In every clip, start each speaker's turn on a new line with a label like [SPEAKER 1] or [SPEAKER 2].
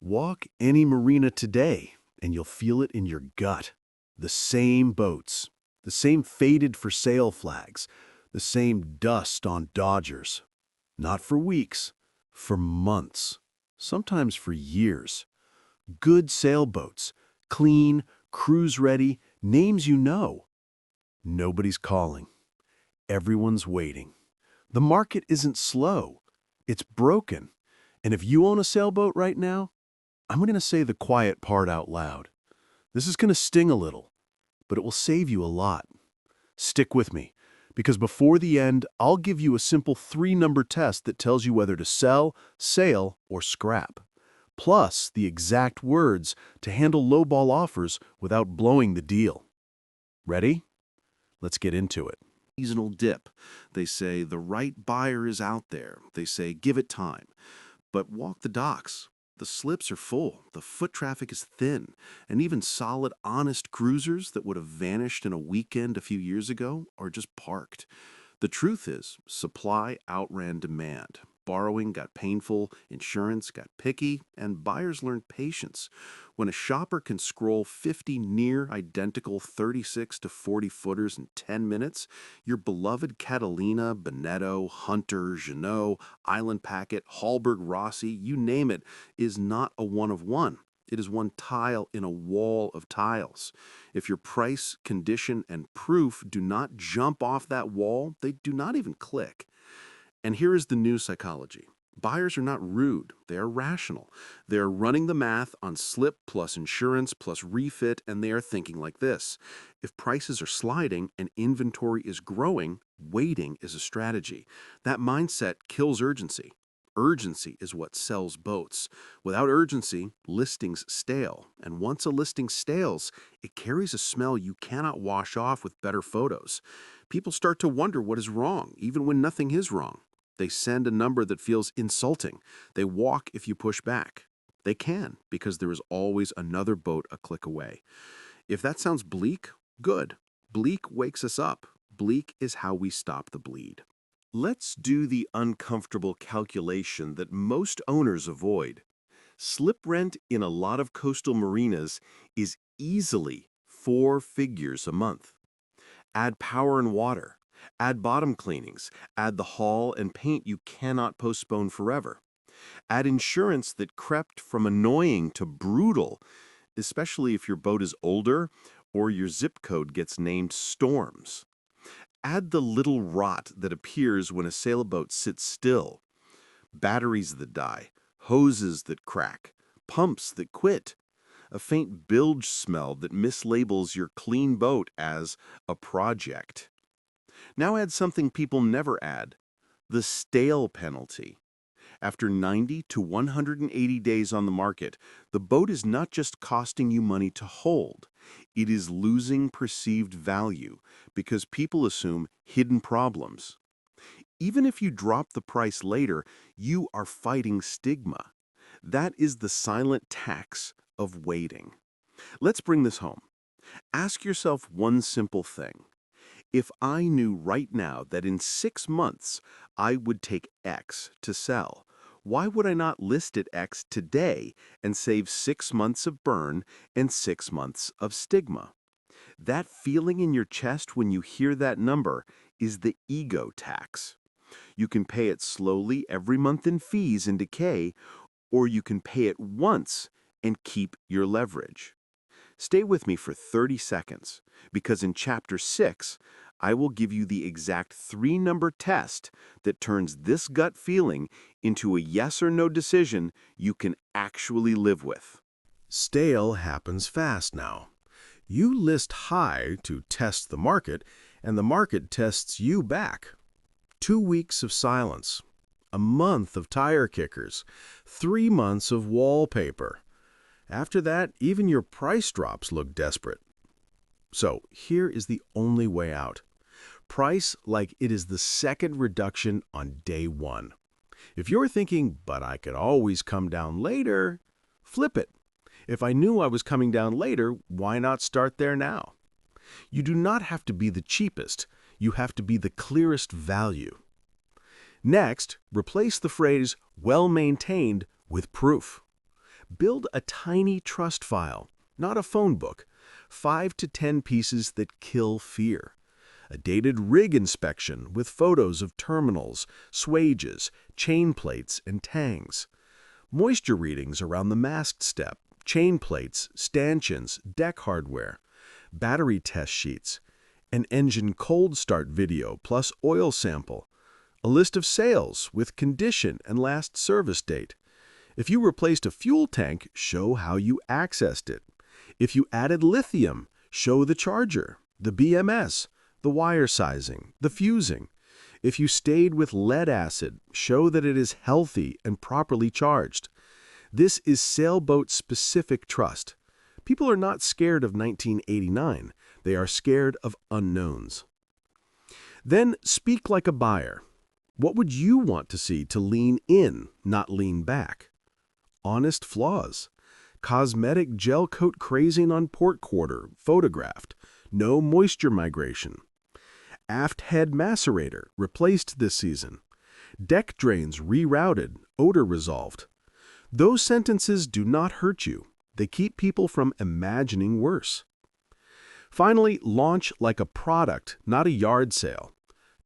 [SPEAKER 1] Walk any marina today, and you'll feel it in your gut. The same boats, the same faded for sale flags, the same dust on Dodgers. Not for weeks, for months, sometimes for years. Good sailboats, clean, cruise-ready, names you know. Nobody's calling. Everyone's waiting. The market isn't slow. It's broken. And if you own a sailboat right now, I'm going to say the quiet part out loud. This is going to sting a little, but it will save you a lot. Stick with me, because before the end, I'll give you a simple 3-number test that tells you whether to sell, sail, or scrap. Plus, the exact words to handle lowball offers without blowing the deal. Ready? Let's get into it. Seasonal dip. They say the right buyer is out there. They say give it time. But walk the docks. The slips are full, the foot traffic is thin, and even solid, honest cruisers that would have vanished in a weekend a few years ago are just parked. The truth is, supply outran demand. Borrowing got painful, insurance got picky, and buyers learned patience. When a shopper can scroll 50 near-identical 36 to 40 footers in 10 minutes, your beloved Catalina, Bonetto, Hunter, Jeanneau, Island Packet, Hallberg Rossi, you name it, is not a one-of-one. It is one tile in a wall of tiles. If your price, condition, and proof do not jump off that wall, they do not even click. And here is the new psychology. Buyers are not rude, they are rational. They are running the math on slip plus insurance plus refit, and they are thinking like this. If prices are sliding and inventory is growing, waiting is a strategy. That mindset kills urgency. Urgency is what sells boats. Without urgency, listings stale. And once a listing stales, it carries a smell you cannot wash off with better photos. People start to wonder what is wrong, even when nothing is wrong. They send a number that feels insulting. They walk if you push back. They can, because there is always another boat a click away. If that sounds bleak, good. Bleak wakes us up. Bleak is how we stop the bleed. Let's do the uncomfortable calculation that most owners avoid. Slip rent in a lot of coastal marinas is easily 4 figures a month. Add power and water. Add bottom cleanings. Add the haul and paint you cannot postpone forever. Add insurance that crept from annoying to brutal, especially if your boat is older or your zip code gets named Storms. Add the little rot that appears when a sailboat sits still. Batteries that die, hoses that crack, pumps that quit, a faint bilge smell that mislabels your clean boat as a project. Now add something people never add, the stale penalty. After 90 to 180 days on the market, the boat is not just costing you money to hold. It is losing perceived value because people assume hidden problems. Even if you drop the price later, you are fighting stigma. That is the silent tax of waiting. Let's bring this home. Ask yourself one simple thing. If I knew right now that in 6 months I would take X to sell, why would I not list at X today and save 6 months of burn and 6 months of stigma? That feeling in your chest when you hear that number is the ego tax. You can pay it slowly every month in fees and decay, or you can pay it once and keep your leverage. Stay with me for 30 seconds, because in Chapter 6, I will give you the exact 3-number test that turns this gut feeling into a yes or no decision you can actually live with. Stale happens fast now. You list high to test the market, and the market tests you back. 2 weeks of silence, a month of tire kickers, 3 months of wallpaper. After that, even your price drops look desperate. So here is the only way out. Price like it is the second reduction on day 1. If you're thinking, but I could always come down later, flip it. If I knew I was coming down later, why not start there now? You do not have to be the cheapest. You have to be the clearest value. Next, replace the phrase well-maintained with proof. Build a tiny trust file, not a phone book, 5 to 10 pieces that kill fear. A dated rig inspection with photos of terminals, swages, chain plates, and tangs. Moisture readings around the mast step, chain plates, stanchions, deck hardware. Battery test sheets. An engine cold start video plus oil sample. A list of sales with condition and last service date. If you replaced a fuel tank, show how you accessed it. If you added lithium, show the charger, the BMS, the wire sizing, the fusing. If you stayed with lead acid, show that it is healthy and properly charged. This is sailboat-specific trust. People are not scared of 1989. They are scared of unknowns. Then speak like a buyer. What would you want to see to lean in, not lean back? Honest flaws. Cosmetic gel coat crazing on port quarter, photographed. No moisture migration. Aft head macerator, replaced this season. Deck drains rerouted, odor resolved. Those sentences do not hurt you. They keep people from imagining worse. Finally, launch like a product, not a yard sale.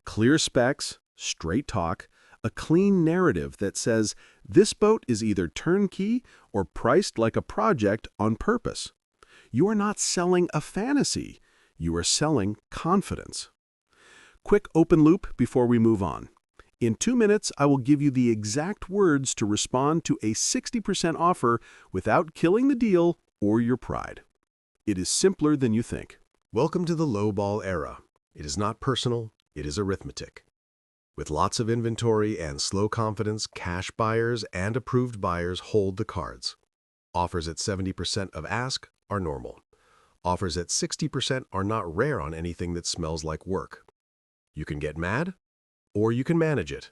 [SPEAKER 1] Clear specs, straight talk, a clean narrative that says this boat is either turnkey or priced like a project on purpose. You are not selling a fantasy. You are selling confidence. Quick open loop before we move on. In 2 minutes, I will give you the exact words to respond to a 60% offer without killing the deal or your pride. It is simpler than you think.
[SPEAKER 2] Welcome to the lowball era. It is not personal, it is arithmetic. With lots of inventory and slow confidence, cash buyers and approved buyers hold the cards. Offers at 70% of ask are normal. Offers at 60% are not rare on anything that smells like work. You can get mad, or you can manage it.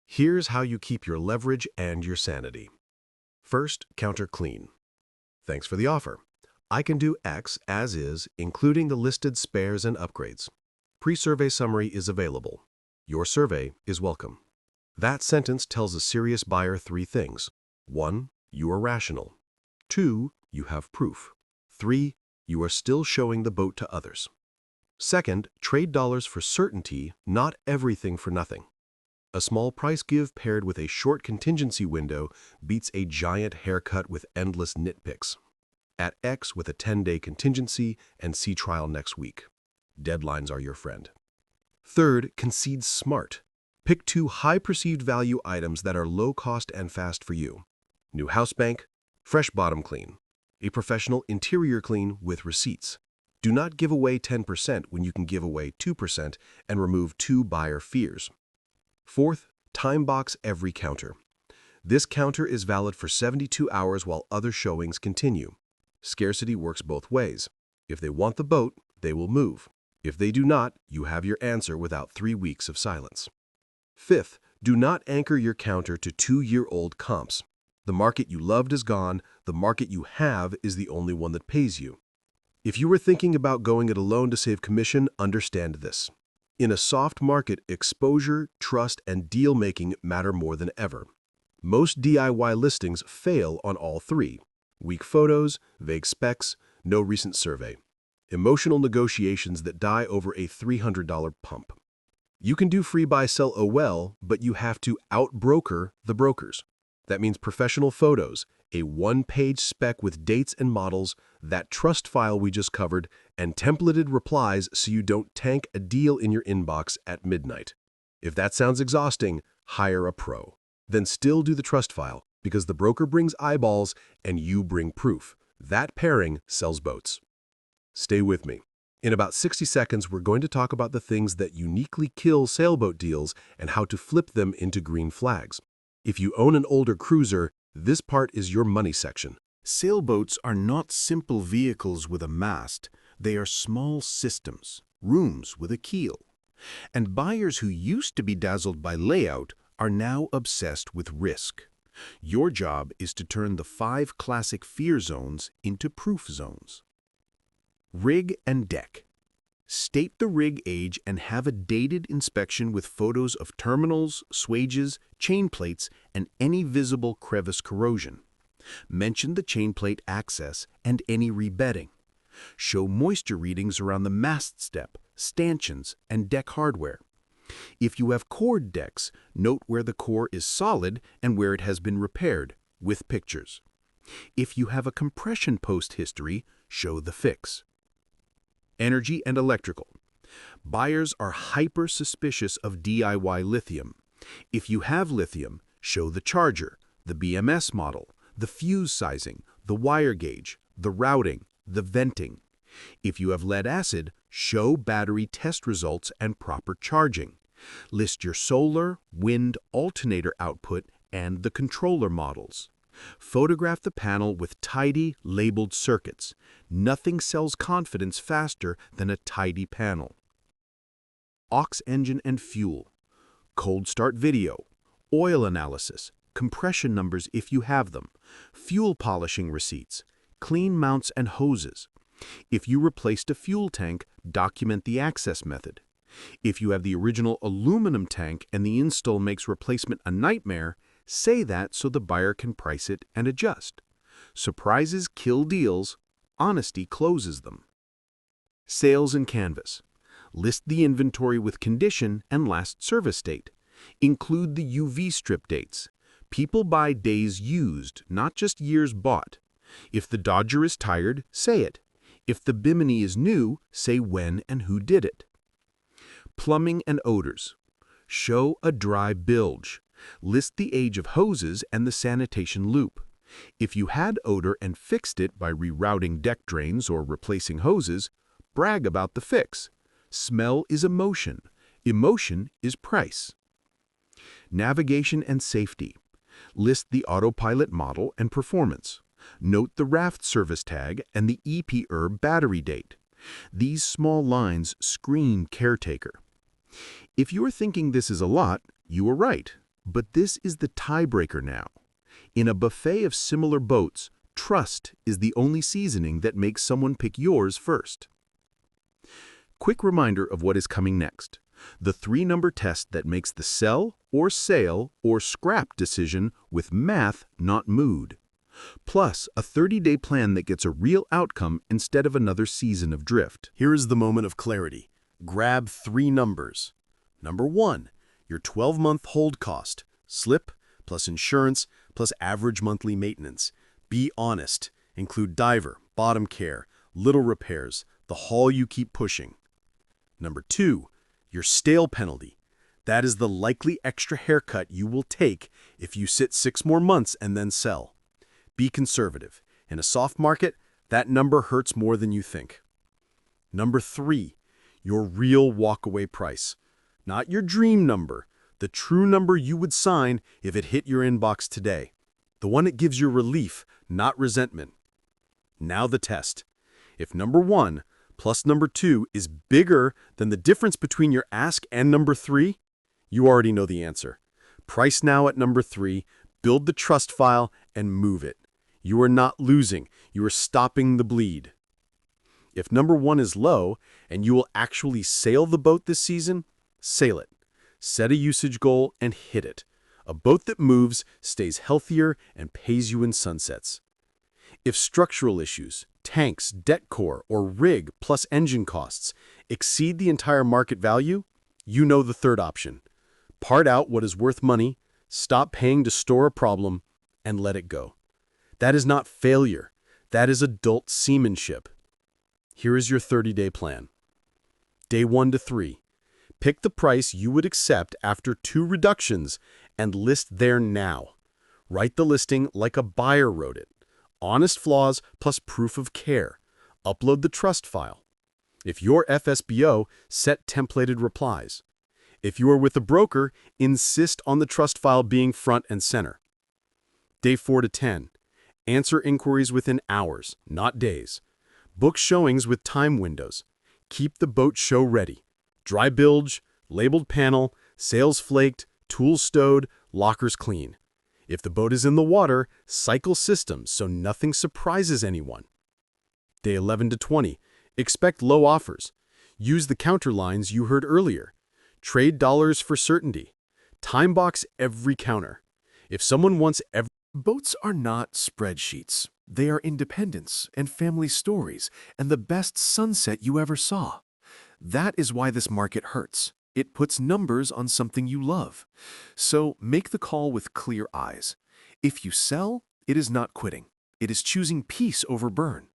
[SPEAKER 2] Here's how you keep your leverage and your sanity. First, counter clean. Thanks for the offer. I can do X as is, including the listed spares and upgrades. Pre-survey summary is available. Your survey is welcome. That sentence tells a serious buyer 3 things. 1, you are rational. 2, you have proof. 3, you are still showing the boat to others. Second, trade dollars for certainty, not everything for nothing. A small price give paired with a short contingency window beats a giant haircut with endless nitpicks. At X with a 10-day contingency and see trial next week. Deadlines are your friend. Third, concede smart. Pick 2 high perceived value items that are low cost and fast for you. New house bank, fresh bottom clean. A professional interior clean with receipts. Do not give away 10% when you can give away 2% and remove 2 buyer fears. Fourth, time box every counter. This counter is valid for 72 hours while other showings continue. Scarcity works both ways. If they want the boat, they will move. If they do not, you have your answer without 3 weeks of silence. Fifth, do not anchor your counter to 2-year-old comps. The market you loved is gone. The market you have is the only one that pays you. If you were thinking about going it alone to save commission, understand this. In a soft market, exposure, trust, and deal-making matter more than ever. Most DIY listings fail on all 3. Weak photos, vague specs, no recent survey. Emotional negotiations that die over a $300 pump. You can do free buy sell well, but you have to out-broker the brokers. That means professional photos, a 1-page spec with dates and models, that trust file we just covered, and templated replies so you don't tank a deal in your inbox at midnight. If that sounds exhausting, hire a pro. Then still do the trust file, because the broker brings eyeballs and you bring proof. That pairing sells boats. Stay with me. In about 60 seconds, we're going to talk about the things that uniquely kill sailboat deals and how to flip them into green flags. If you own an older cruiser, this part is your money section.
[SPEAKER 1] Sailboats are not simple vehicles with a mast. They are small systems, rooms with a keel. And buyers who used to be dazzled by layout are now obsessed with risk. Your job is to turn the 5 classic fear zones into proof zones. Rig and deck. State the rig age and have a dated inspection with photos of terminals, swages, chain plates, and any visible crevice corrosion. Mention the chainplate access and any rebedding. Show moisture readings around the mast step, stanchions, and deck hardware. If you have cored decks, note where the core is solid and where it has been repaired, with pictures. If you have a compression post history, show the fix. Energy and electrical. Buyers are hyper-suspicious of DIY lithium. If you have lithium, show the charger, the BMS model, the fuse sizing, the wire gauge, the routing, the venting. If you have lead-acid, show battery test results and proper charging. List your solar, wind, alternator output and the controller models. Photograph the panel with tidy, labeled circuits. Nothing sells confidence faster than a tidy panel. Aux engine and fuel. Cold start video. Oil analysis. Compression numbers if you have them. Fuel polishing receipts. Clean mounts and hoses. If you replaced a fuel tank, document the access method. If you have the original aluminum tank and the install makes replacement a nightmare, say that so the buyer can price it and adjust. Surprises kill deals. Honesty closes them. Sales and canvas. List the inventory with condition and last service date. Include the UV strip dates. People buy days used, not just years bought. If the Dodger is tired, say it. If the Bimini is new, say when and who did it. Plumbing and odors. Show a dry bilge. List the age of hoses and the sanitation loop. If you had odor and fixed it by rerouting deck drains or replacing hoses, brag about the fix. Smell is emotion. Emotion is price. Navigation and safety. List the autopilot model and performance. Note the raft service tag and the EP-ERB battery date. These small lines scream caretaker. If you are thinking this is a lot, you are right. But this is the tiebreaker now. In a buffet of similar boats, trust is the only seasoning that makes someone pick yours first. Quick reminder of what is coming next. The 3-number test that makes the sell or sail or scrap decision with math, not mood. Plus, a 30-day plan that gets a real outcome instead of another season of drift.
[SPEAKER 3] Here is the moment of clarity. Grab 3 numbers. Number 1, your 12-month hold cost, slip plus insurance plus average monthly maintenance. Be honest. Include diver, bottom care, little repairs, the haul you keep pushing. Number 2, your stale penalty. That is the likely extra haircut you will take if you sit 6 more months and then sell. Be conservative. In a soft market, that number hurts more than you think. Number 3, your real walkaway price. Not your dream number, the true number you would sign if it hit your inbox today. The one that gives you relief, not resentment. Now the test. If number 1 plus number 2 is bigger than the difference between your ask and number 3, you already know the answer. Price now at number 3, build the trust file, and move it. You are not losing, you are stopping the bleed. If number 1 is low and you will actually sail the boat this season, sail it. Set a usage goal and hit it. A boat that moves stays healthier and pays you in sunsets. If structural issues, tanks, deck core, or rig plus engine costs exceed the entire market value, you know the third option. Part out what is worth money, stop paying to store a problem, and let it go. That is not failure. That is adult seamanship. Here is your 30-day plan. Day 1 to 3. Pick the price you would accept after 2 reductions and list there now. Write the listing like a buyer wrote it. Honest flaws plus proof of care. Upload the trust file. If you're FSBO, set templated replies. If you are with a broker, insist on the trust file being front and center. Day 4 to 10. Answer inquiries within hours, not days. Book showings with time windows. Keep the boat show ready. Dry bilge, labeled panel, sails flaked, tools stowed, lockers clean. If the boat is in the water, cycle systems so nothing surprises anyone. Day 11 to 20. Expect low offers. Use the counter lines you heard earlier. Trade dollars for certainty. Time box every counter. If someone wants every
[SPEAKER 4] Boats are not spreadsheets. They are independence and family stories and the best sunset you ever saw. That is why this market hurts. It puts numbers on something you love. So make the call with clear eyes. If you sell, it is not quitting. It is choosing peace over burn.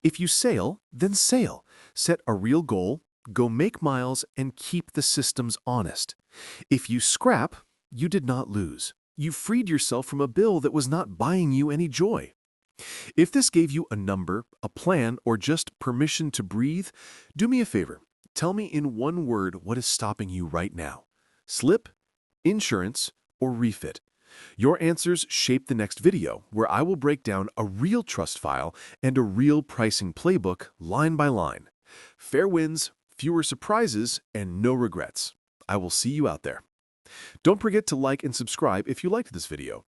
[SPEAKER 4] If you sail, then sail. Set a real goal, go make miles, and keep the systems honest. If you scrap, you did not lose. You freed yourself from a bill that was not buying you any joy. If this gave you a number, a plan, or just permission to breathe, do me a favor. Tell me in one word what is stopping you right now. Slip, insurance, or refit. Your answers shape the next video, where I will break down a real trust file and a real pricing playbook line by line. Fair wins, fewer surprises, and no regrets. I will see you out there. Don't forget to like and subscribe if you liked this video.